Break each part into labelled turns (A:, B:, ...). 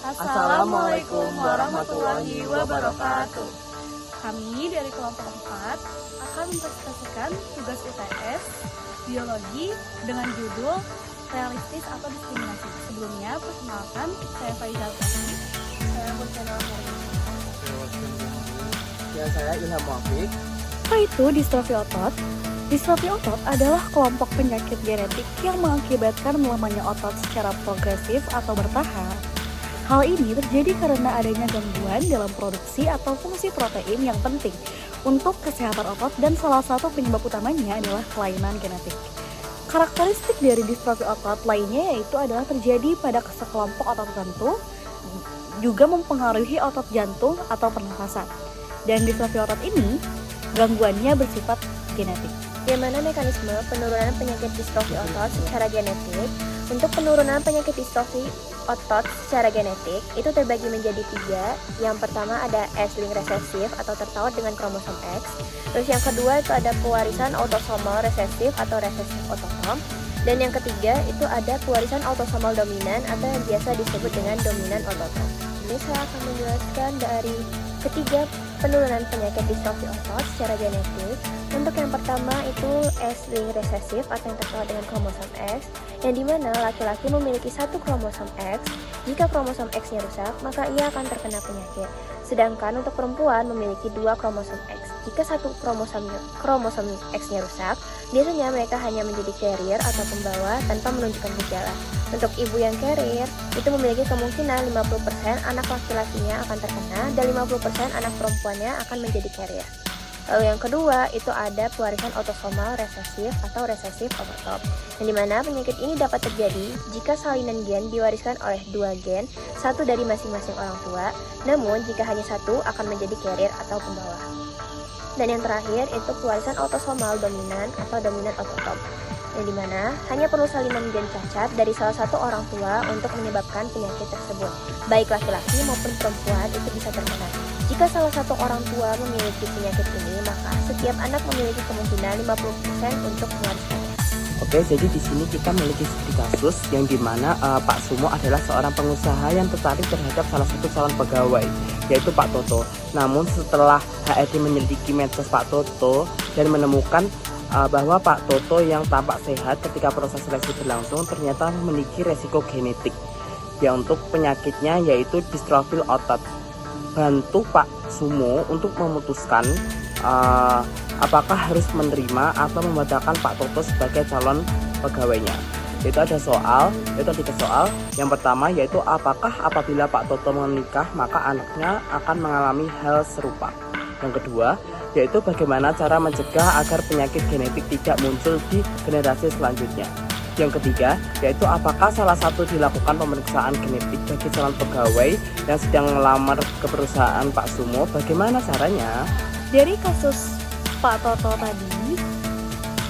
A: Assalamualaikum warahmatullahi wabarakatuh.
B: Kami dari kelompok 4 akan mempresentasikan tugas UTS biologi dengan judul realistis atau diskriminasi. Sebelumnya, perkenalkan, saya Faizal Kasih. Saya berchannel hari ini.
A: Ya, saya Ilham Muafiq.
C: Apa itu distrofi otot? Distrofi otot adalah kelompok penyakit genetik yang mengakibatkan melemahnya otot secara progresif atau bertahap. Hal ini terjadi karena adanya gangguan dalam produksi atau fungsi protein yang penting untuk kesehatan otot, dan salah satu penyebab utamanya adalah kelainan genetik. Karakteristik dari distrofi otot lainnya yaitu adalah terjadi pada sekelompok otot tertentu, juga mempengaruhi otot jantung atau pernafasan. Dan distrofi otot ini gangguannya bersifat genetik.
D: Bagaimana mekanisme penurunan penyakit distrofi otot secara genetik? Untuk penurunan penyakit distrofi otot secara genetik itu terbagi menjadi 3. Yang pertama ada X-linked resesif atau terpaut dengan kromosom X. Terus yang kedua itu ada pewarisan autosomal resesif atau resesif otosom. Dan yang ketiga itu ada pewarisan autosomal dominan atau yang biasa disebut dengan dominan otosom. Ini saya akan menjelaskan dari ketiga penurunan penyakit distrofi otot secara genetik. Untuk yang pertama itu X-linked resesif atau yang terpaut dengan kromosom X, yang dimana laki-laki memiliki satu kromosom X. Jika kromosom X-nya rusak, maka ia akan terkena penyakit. Sedangkan untuk perempuan memiliki 2 kromosom X. Jika satu kromosom X-nya rusak, biasanya mereka hanya menjadi carrier atau pembawa tanpa menunjukkan gejala. Untuk ibu yang carrier, itu memiliki kemungkinan 50% anak laki-lakinya akan terkena dan 50% anak perempuannya akan menjadi carrier. Lalu yang kedua, itu ada pewarisan autosomal resesif atau resesif otosom, yang dimana penyakit ini dapat terjadi jika salinan gen diwariskan oleh 2 gen, satu dari masing-masing orang tua, namun jika hanya satu akan menjadi carrier atau pembawa. Dan yang terakhir, itu pewarisan autosomal dominan atau dominan otosom, yang dimana hanya perlu salinan gen cacat dari salah satu orang tua untuk menyebabkan penyakit tersebut. Baik laki-laki maupun perempuan itu bisa terkena. Jika salah satu orang tua memiliki penyakit ini, maka setiap anak memiliki kemungkinan 50% untuk mewariskannya.
A: Oke, jadi di sini kita memiliki studi kasus yang dimana Pak Sumo adalah seorang pengusaha yang tertarik terhadap salah satu calon pegawai, yaitu Pak Toto. Namun setelah HRD menyelidiki medsos Pak Toto dan menemukan bahwa Pak Toto yang tampak sehat ketika proses seleksi berlangsung ternyata memiliki resiko genetik, ya untuk penyakitnya yaitu distrofil otot. Bantu Pak Sumo untuk memutuskan apakah harus menerima atau membatalkan Pak Toto sebagai calon pegawainya. Itu ada tiga soal. Yang pertama yaitu apakah apabila Pak Toto menikah maka anaknya akan mengalami hal serupa. Yang kedua yaitu bagaimana cara mencegah agar penyakit genetik tidak muncul di generasi selanjutnya. Yang ketiga yaitu apakah salah satu dilakukan pemeriksaan genetik bagi calon pegawai yang sedang melamar ke perusahaan Pak Sumo, bagaimana caranya?
C: Dari kasus Pak Toto tadi,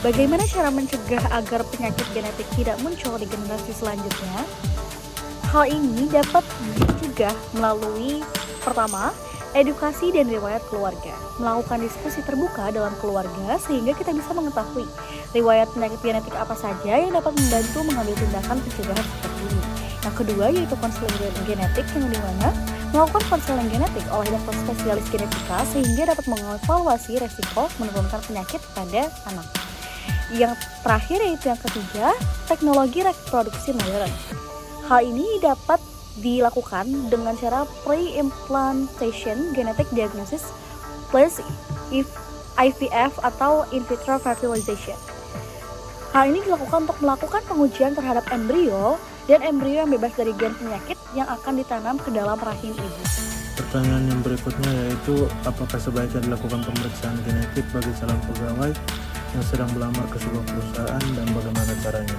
C: bagaimana cara mencegah agar penyakit genetik tidak muncul di generasi selanjutnya? Hal ini dapat dicegah melalui pertama, edukasi dan riwayat keluarga. Melakukan diskusi terbuka dalam keluarga sehingga kita bisa mengetahui riwayat penyakit genetik apa saja yang dapat membantu mengambil tindakan pencegahan seperti ini. Yang kedua yaitu konseling genetik, yang dimana melakukan konseling genetik oleh dokter spesialis genetika sehingga dapat mengevaluasi resiko menurunkan penyakit pada anak. Yang terakhir yaitu yang ketiga, teknologi reproduksi modern. Hal ini dapat dilakukan dengan cara pre-implantation genetic diagnosis plus IVF atau in vitro fertilization. Hal ini dilakukan untuk melakukan pengujian terhadap embrio dan embrio yang bebas dari gen penyakit yang akan ditanam ke dalam rahim ibu.
E: Pertanyaan yang berikutnya yaitu apakah sebaiknya dilakukan pemeriksaan genetik bagi calon pegawai yang sedang melamar ke sebuah perusahaan dan bagaimana caranya?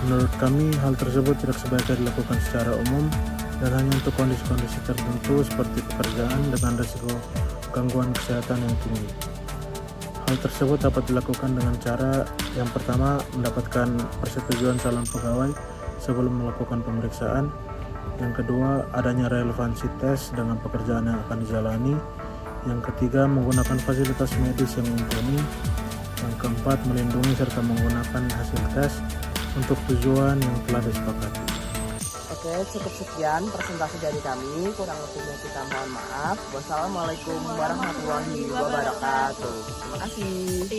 E: Menurut kami, hal tersebut tidak sebaiknya dilakukan secara umum dan hanya untuk kondisi-kondisi tertentu seperti pekerjaan dengan risiko gangguan kesehatan yang tinggi. Hal tersebut dapat dilakukan dengan cara yang pertama, mendapatkan persetujuan calon pegawai sebelum melakukan pemeriksaan. Yang kedua, adanya relevansi tes dengan pekerjaan yang akan dijalani. Yang ketiga, menggunakan fasilitas medis yang mumpuni. Yang keempat, melindungi serta menggunakan hasil tes untuk tujuan yang telah disepakati.
A: Oke, cukup sekian presentasi dari kami. Kurang lebihnya kita mohon maaf. Wassalamualaikum warahmatullahi wabarakatuh. Terima kasih.